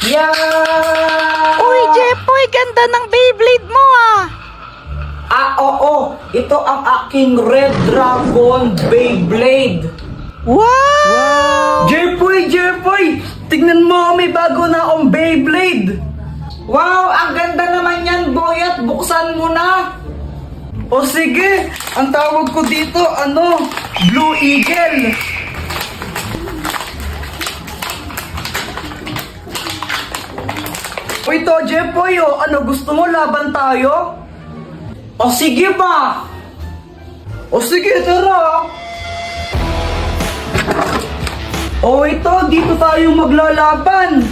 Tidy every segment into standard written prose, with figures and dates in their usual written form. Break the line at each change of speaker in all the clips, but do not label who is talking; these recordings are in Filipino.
Yan!
Uy, Jepoy, ganda ng Beyblade mo ah!
Oo. Ito ang aking Red Dragon Beyblade.
Wow!
Jepoy! Tignan mo, may bago na akong Beyblade. Wow, ang ganda naman yan, Boyet. Buksan mo na. O sige, ang tawag ko dito, Blue Eagle. O ito, Jepoy, gusto mo laban tayo? O sige ba? O sige, tara. O ito, dito tayo maglalaban.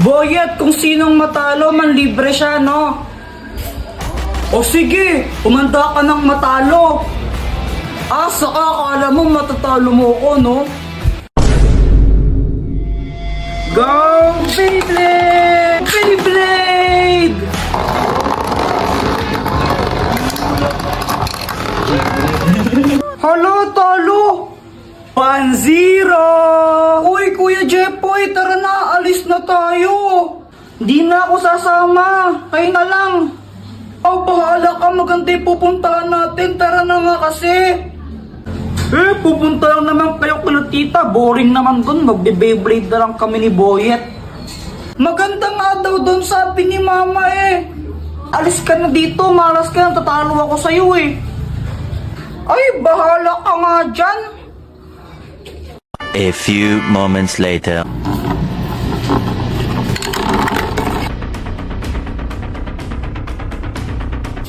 Boyet, kung sinong matalo, manlibre siya, no? O sige, umanda ka ng matalo. Saka akala mo matatalo mo ko, no? Go, Beyblade! Beyblade! Hala, talo! 1-0! Uy, Kuya Jepoy, tara na, alis na tayo! Di na ako sasama, kayo na lang! Bahala ka, maganda yung pupuntahan natin, tara na nga kasi! Pupunta lang naman kayo kila tita, boring naman dun, magbe-Beyblade na lang kami ni Boyet. Maganda nga daw dun, sabi ni Mama eh! Alis ka na dito, malas ka, tatalo ako sa'yo eh! Ay, bahala ka nga dyan!
A few moments later.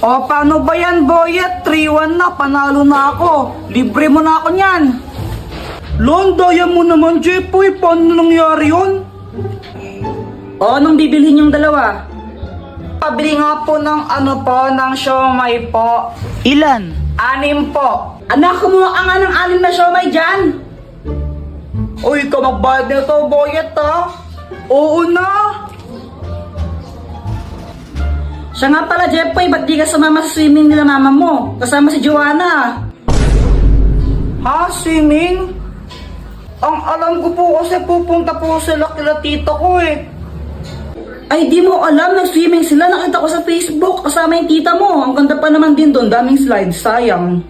O, paano ba yan, Boyet? 3-1 na, panalo na ako. Libre mo na ako niyan. Lon, daya mo naman, Jepoy. Paano nangyari yun? O, anong bibilhin yung dalawa? Pabili nga po ng ng siomay po.
Ilan?
6 po. Anak, kumuha ka nga ng 6 na siomay dyan. Uy, ikaw magbayad nito, Boyet, ha? Oo na. Siya nga pala, Jepoy, ba't di ka sumama sa swimming nila mama mo? Kasama si Joanna. Ha? Swimming? Ang alam ko po kasi pupunta po sila kila tito ko eh. Ay, di mo alam, nag-swimming sila. Nakita ko sa Facebook, kasama yung tita mo. Ang ganda pa naman din doon, daming slides, sayang.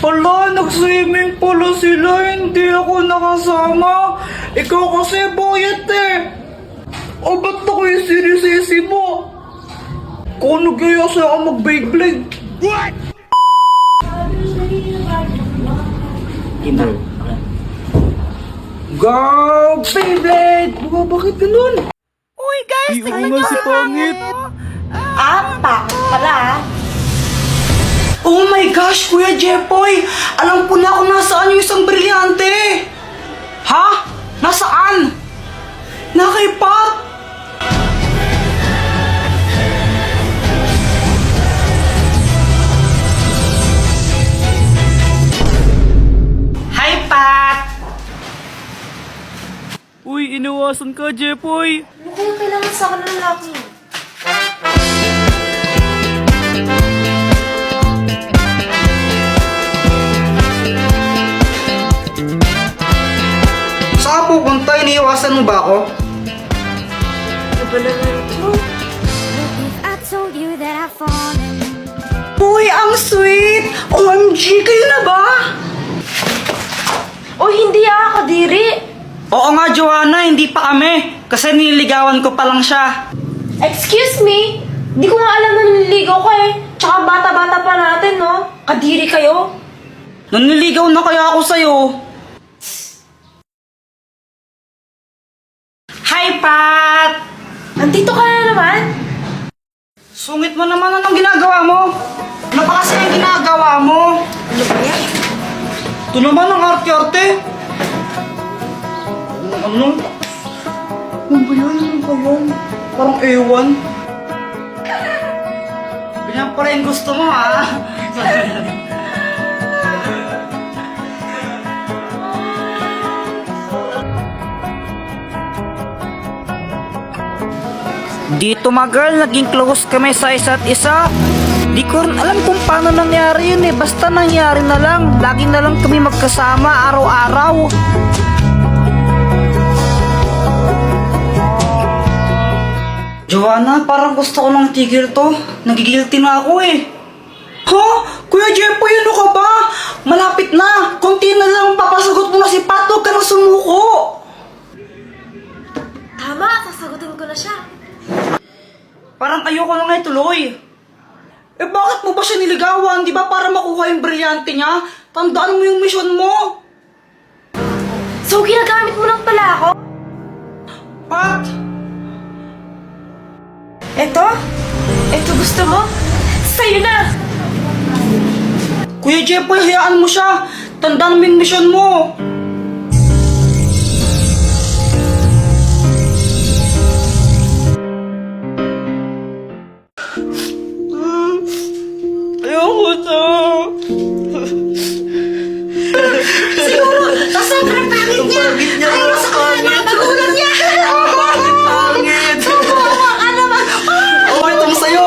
Hala, nag-swimming pala sila, hindi ako nakasama. Ikaw kasi, Boyet eh. O, ba't ako yung sinisisi mo? Kung nag-iya siya ako mag-Beyblade. What? Go, Beyblade! Bakit ganun?
Uy, guys, tingnan
nga
niyo
si Pangit.
Pangit pala ah.
Oh my gosh, Kuya Jepoy! Alam ko na kung nasaan yung isang brilyante! Ha? Nasaan? Nakaipat! Hi, Pat!
Uy, inawasan ka, Jepoy.
Ano kaya kailangan sa akin ng lalaki?
Saan pupunta? Iniiwasan mo ba ako?
Ano ba naman ito?
If I told you that I've fallen,
Uy, ang sweet! OMG, kayo na ba?
O hindi Kadiri!
Oo nga, Joanna, hindi pa kami. Kasi nililigawan ko pa lang siya.
Excuse me? Di ko nga alam na nililigaw ka eh. Tsaka bata-bata pa natin, no? Kadiri kayo?
Naniligaw na kaya ako sa'yo. Hi, Pat!
Nandito ka na naman?
Sungit mo naman, anong ginagawa mo? Ano pa kasi ang ginagawa mo?
Ano ba yan?
Ito naman ang arte-arte. Ano? Ano ba yan? Ano ba yan? Parang ewan. Ganyan pala yung gusto mo, ha? Dito girl, naging close kami sa isa't isa. Di ko rin alam kung paano nangyari yun eh. Basta nangyari na lang. Lagi na lang kami magkasama araw-araw. Joanna, parang gusto ko nang tigil to. Nagigilty na ako eh. Ha? Kuya Jeffoy, ano ka ba? Malapit na. Kunti na lang papasagot mo na si Pat. Huwag ka na sumuko.
Tama, sasagutin ko na siya.
Parang ayoko na nga ituloy. Eh bakit mo ba siya niligawan? Di ba para makuha yung brilyante niya? Tandaan mo yung mission mo.
So, ginagamit mo lang pala ako?
Pat!
Eto? Eto gusto mo? Sa'yo na!
Kuya Jeffoy, hayaan mo siya. Tandaan mo yung mission mo. Ayoko to.
Siguro, sobrang pangit niya! Ayaw sa kanya mga magulang niya!
Pangit!
Kawawa ka naman!
Okay, itong sa'yo.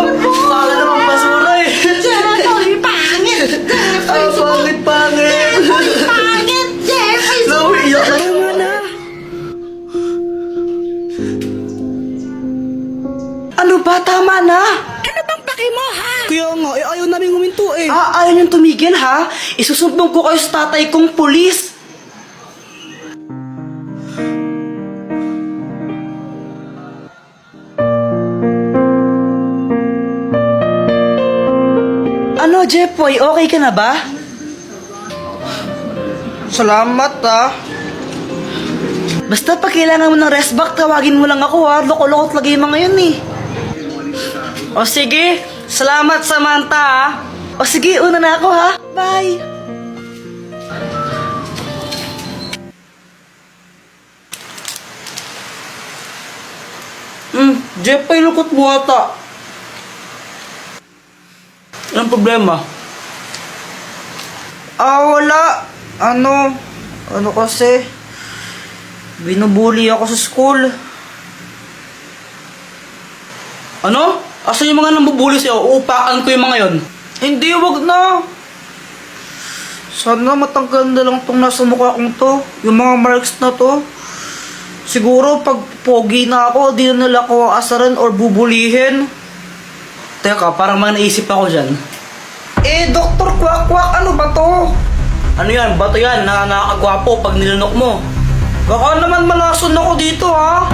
Para naman basura eh.
Jeffoy, pangit!
Ay, pangit, pangit.
Pangit! Jeffoy!
Iyak na naman ah. Ano ba? Tama na.
Ano bang paki mo, ha?
Kaya nga, ayaw namin huminto eh. Ayaw niyong tumigil ha? Isusumbong ko kayo sa tatay kong pulis. Ano, Jeffoy? Okay ka na ba? Salamat ah. Basta pag kailangan mo ng rest back, tawagin mo lang ako ha. Loko-loko talaga yung mga yun eh. O sige, salamat Samantha ha. O sige, una na ako ha. Bye. Jeffoy, lukot mo ata. Anong problema? Wala. Ano kasi? Binubuli ako sa school. Ano? Asan yung mga nambubuli sa'yo? Uupakan ko yung mga yon. Hindi, wag na. Sana matanggal na lang tong nasa mukha kong to. Yung mga marks na to. Siguro pag pogi na ako, di na nila ako asaran or bubulihin. Teka, parang may naisip ako dyan. Dr. Kwak-Kwak, ano ba to? Ano yan? Bato yan na nakakagwapo pag nilunok mo. Baka naman malason ako dito ha.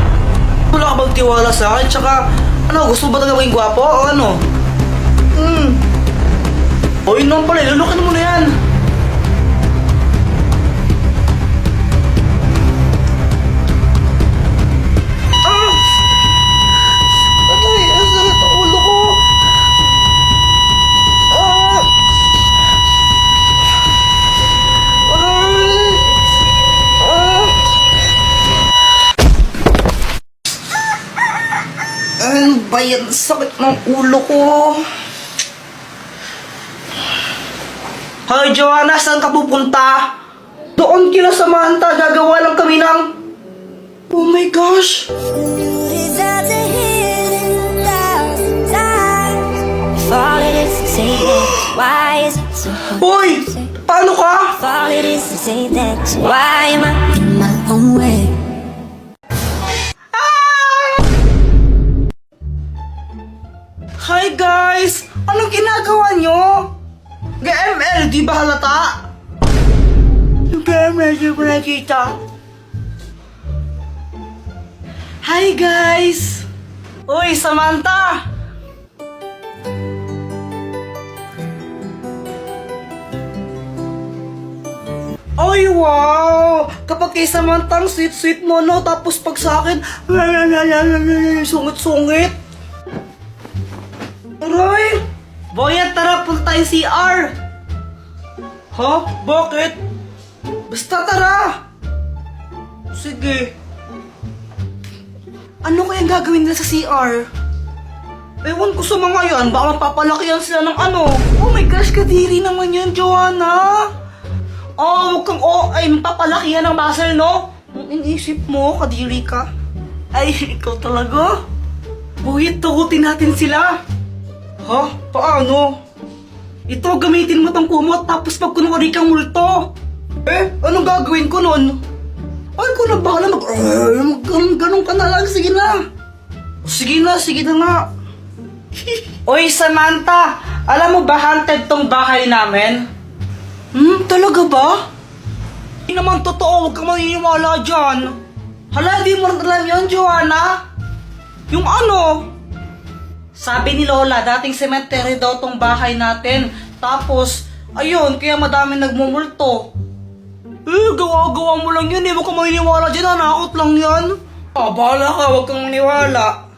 Wala ka bang tiwala sa akin? Tsaka, gusto mo ba talaga maging gwapo o ano? O yun naman pala, lunukin mo na yan. Ay, ang sakit ang ulo ko. Ano ba yan? Sakit ng ulo ko. Hoy, Joanna, saan ka pupunta? Doon kila Samantha, gagawa lang kami ng... Oh my gosh!
Deserve to hear it 1,000 times. If all it is to say that, why is it so hard
Hoy!
to say?
Paano ka?
If all it is to say that, why am I in my own way?
Hi guys! Anong ginagawa nyo? Ga-ML, di ba halata? Ga-ML, di ba nakita? Hi guys! Uy, Samantha! Ay, wow! Kapag kay Samantha, ang sweet-sweet mo, no? Tapos pag sa akin, sungit-sungit. Aray! Boyet, tara, punta tayo CR! Ha? Bakit? Basta tara! Sige. Ano kayang gagawin nila sa CR? Ewan ko sa mga yan, baka mapapalakihan sila ng ano. Oh my gosh, kadiri naman yun, Joanna! Oh, huwag kang ay mapapalakihan ng muscle, no? Ang inisip mo, kadiri ka. Ay, ikaw talaga? Boyet, tugutin natin sila. Ha? Paano? Ito, gamitin mo tong kumot tapos pag kunwari kang multo. Anong gagawin ko nun? Ay, ko na bahala ganun ka na lang. Sige na. Sige na nga. Oy, Samantha, alam mo ba haunted tong bahay namin? Talaga ba? Hindi naman totoo, huwag kang maniniwala dyan. Hala, di mo rin alam yun, Joanna? Yung ano? Sabi ni Lola, dating cemetery daw tong bahay natin. Tapos, ayun, kaya madami nagmumulto. Gawa-gawa mo lang yan eh. Huwag kang maniniwala dyan, nakakot lang yan. Bahala ka, huwag kang maniwala.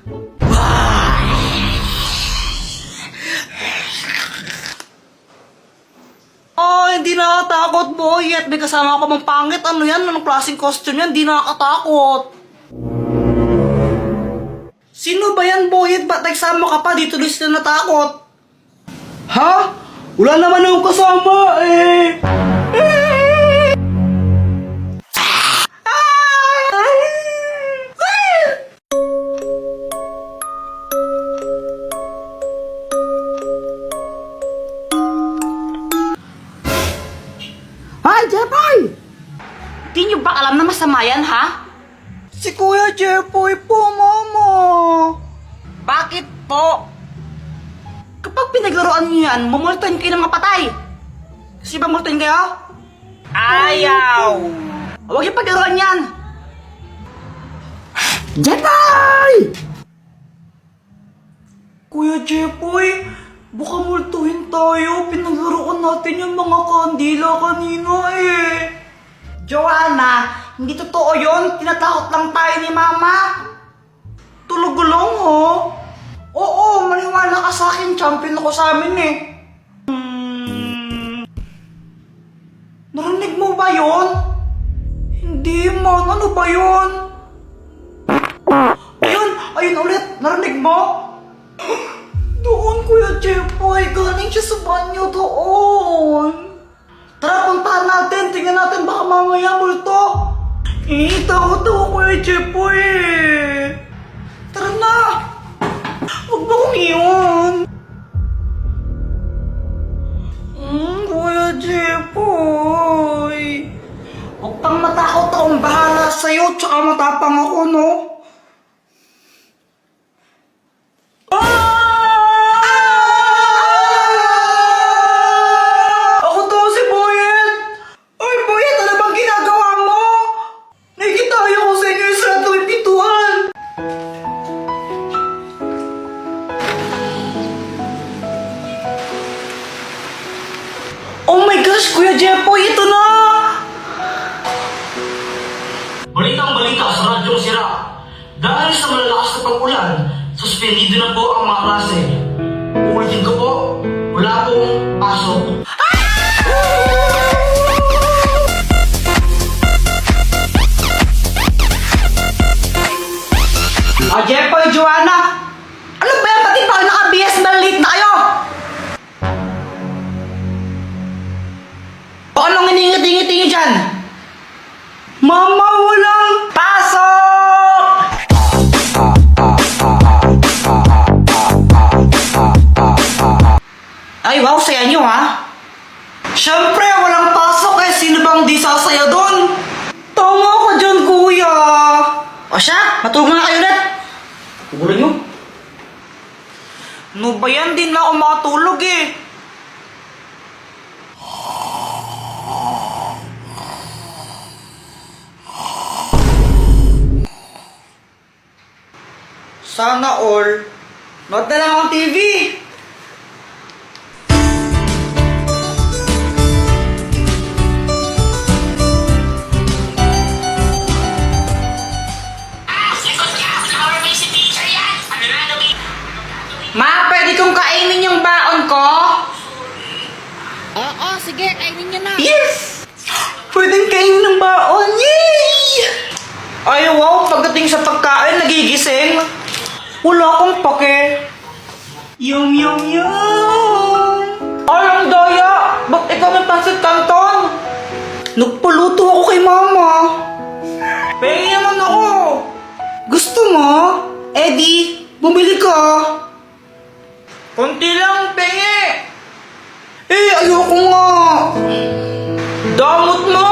Hindi nakakatakot, boy. At may kasama ko mang pangit. Ano yan? Anong klaseng costume yan? Hindi nakakatakot. Sino ba yan, boy? Ba't nagsama ka pa? Dito doon sila natakot. Ha? Wala naman akong kasama eh.
Hoy, Jepoy!
Di nyo ba alam na masama yan, ha? Si Kuya Jepoy po, Mama. Bakit po? Kapag pinaglaruan nyo yan, mumultuin kayo ng mapatay. Kasi ba multuin kayo? Ayaw! Huwag yung paglaruan yan.
Jepoy!
Kuya Jepoy, baka multuhin tayo. Pinaglaruan natin yung mga kandila kanina eh. Joanna, hindi totoo yun. Tinatakot lang tayo ni Mama. Tulog lang ho. Oo, maniwala ka sa akin. Champion ako sa amin eh. Narinig mo ba yun? Hindi man. Ano ba yun? Ayun ulit. Narinig mo? Doon, Kuya Jepoy. Galing siya sa banyo doon. Tara, puntahan natin. Tingnan natin baka mamaya multo. Takot ako, Kuya Jepoy eh. Tara na. Huwag ba umiyon? Kuya Jepoy. Huwag pang matakot akong bahala sa'yo. Tsaka matapang ako, no? Ako to si Boyet! Ay, Boyet! Ano bang ginagawa mo? Nakikita ko sa inyo yung sarado yung pintuan! Oh my gosh! Kuya Jepoy! Ito na!
Balitang-balita sa radyong sira. Dahil sa malalakas na pag-ulan, suspendido na po ang mga klase. Uulitin ko po, wala pong pasok.
Jepoy, Joanna! Ano ba yan? Pati pa naka-BS late na kayo! O anong iningat-ingat-ingat dyan? Mama, walang pasok! Ay, wow, saya nyo ha? Siyempre, walang pasok eh. Sino bang di sasaya doon? Tama ka dyan, kuya. O siya, matulog na kayo ulit. Tugulan nyo. No ba yan? Di na ako makatulog eh. Sana all. Nood na lang ang TV. Ma, pwede kong kainin yung baon ko?
Oo, sige, kainin niyo na.
Yes! Pwedeng kainin ng baon. Yay! Ay, wow, pagdating sa pagkain, nagigising. Wala akong pake. Yum, yum, yum. Ay, ang daya. Ba't ikaw may pansit canton? Nagpaluto ako kay Mama. Pengi naman ako. Gusto mo? Eddie, bumili ka. Kunti lang, pengi. Eh, ayoko nga. Damot mo.